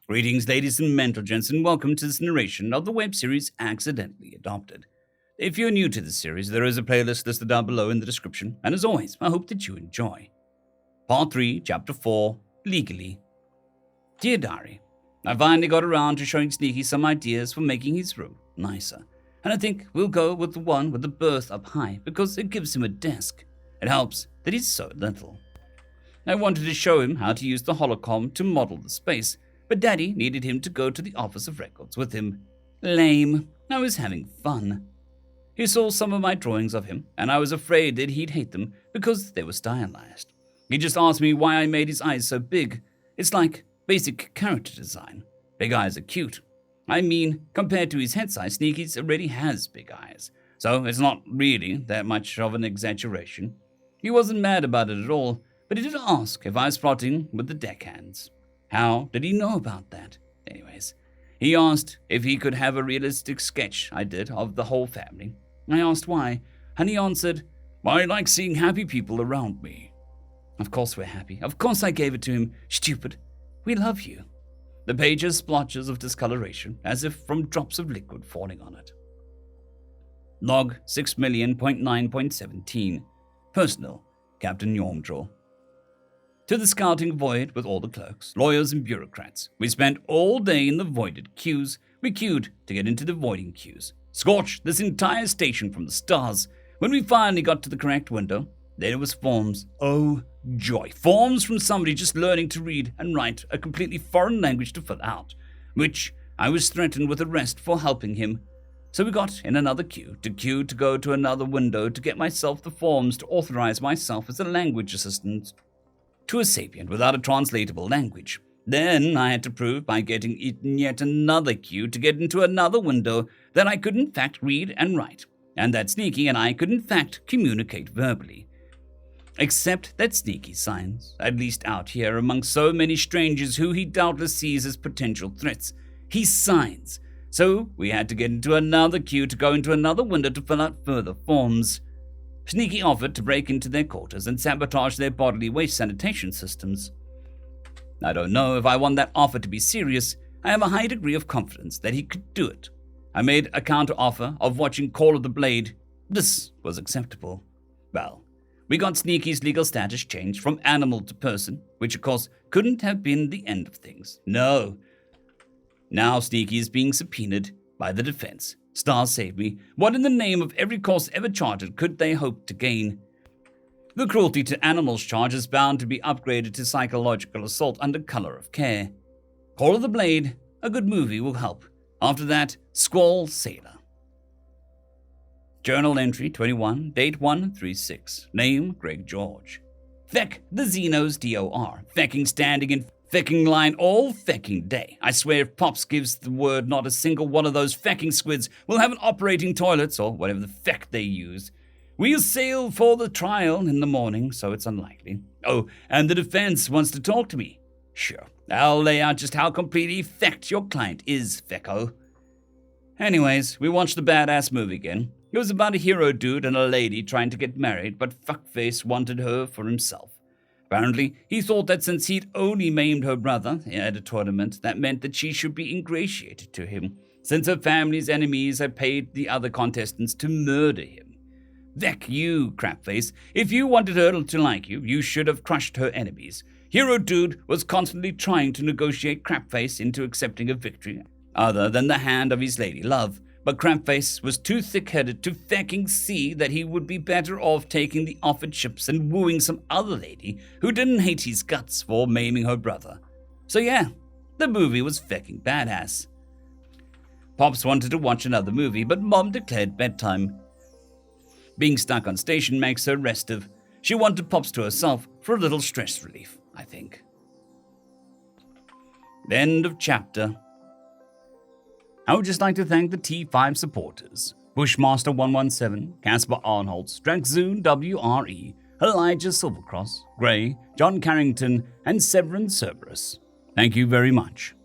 Greetings, ladies and mental gents, and welcome to this narration of the web series Accidentally Adopted. If you're new to this series, there is a playlist listed down below in the description, and as always, I hope that you enjoy. Part 3, Chapter 4, Legally. Dear Diary, I finally got around to showing Sneaky some ideas for making his room nicer, and I think we'll go with the one with the berth up high because it gives him a desk. It helps that he's so little. I wanted to show him how to use the holocom to model the space, but Daddy needed him to go to the Office of Records with him. Lame. I was having fun. He saw some of my drawings of him, and I was afraid that he'd hate them because they were stylized. He just asked me why I made his eyes so big. It's like basic character design. Big eyes are cute. I mean, compared to his head size, Sneaky's already has big eyes, so it's not really that much of an exaggeration. He wasn't mad about it at all, but he did ask if I was plotting with the deckhands. How did he know about that? Anyways, he asked if he could have a realistic sketch I did of the whole family. I asked why, and he answered, I like seeing happy people around me. Of course we're happy. Of course I gave it to him. Stupid. We love you. The page has splotches of discoloration, as if from drops of liquid falling on it. Log 6,000,9.17. Personal, Captain Yormdraw. To the scouting void with all the clerks, lawyers, and bureaucrats. We spent all day in the voided queues. We queued to get into the voiding queues. Scorched this entire station from the stars. When we finally got to the correct window, there was forms. Oh, joy. Forms from somebody just learning to read and write a completely foreign language to fill out, which I was threatened with arrest for helping him. So we got in another queue to go to another window to get myself the forms to authorize myself as a language assistant to a sapient without a translatable language. Then I had to prove by getting in yet another queue to get into another window that I could in fact read and write, and that Sneaky and I could in fact communicate verbally. Except that Sneaky signs, at least out here among so many strangers who he doubtless sees as potential threats. He signs. So we had to get into another queue to go into another window to fill out further forms. Sneaky offered to break into their quarters and sabotage their bodily waste sanitation systems. I don't know if I want that offer to be serious. I have a high degree of confidence that he could do it. I made a counter-offer of watching Call of the Blade. This was acceptable. Well, we got Sneaky's legal status changed from animal to person, which of course couldn't have been the end of things. No. Now Sneaky is being subpoenaed by the defense. Stars save me. What in the name of every course ever charted could they hope to gain? The cruelty to animals charge is bound to be upgraded to psychological assault under color of care. Call of the Blade, a good movie will help. After that, Squall Sailor. Journal entry 21, date 136. Name, Greg George. Feck the Xenos DOR. Fecking standing in fecking line all fecking day. I swear if Pops gives the word, not a single one of those fecking squids will have an operating toilets or whatever the feck they use. We'll sail for the trial in the morning, so it's unlikely. Oh, and the defense wants to talk to me. Sure, I'll lay out just how completely fecked your client is, fecko. Anyways, we watched the badass movie again. It was about a hero dude and a lady trying to get married, but fuckface wanted her for himself. Apparently, he thought that since he'd only maimed her brother at a tournament, that meant that she should be ingratiated to him, since her family's enemies had paid the other contestants to murder him. Veck you, crapface. If you wanted her to like you, you should have crushed her enemies. Hero Dude was constantly trying to negotiate Crapface into accepting a victory other than the hand of his lady love, but Crapface was too thick-headed to fecking see that he would be better off taking the offered chips and wooing some other lady who didn't hate his guts for maiming her brother. So yeah, the movie was fecking badass. Pops wanted to watch another movie, but Mom declared bedtime. Being stuck on station makes her restive. She wanted Pops to herself for a little stress relief, I think. End of chapter. I would just like to thank the T5 supporters: Bushmaster117, Casper Arnholtz, Dragzoon W.R.E, Elijah Silvercross, Gray, Jon Creighton, and Sevaren Serberous. Thank you very much.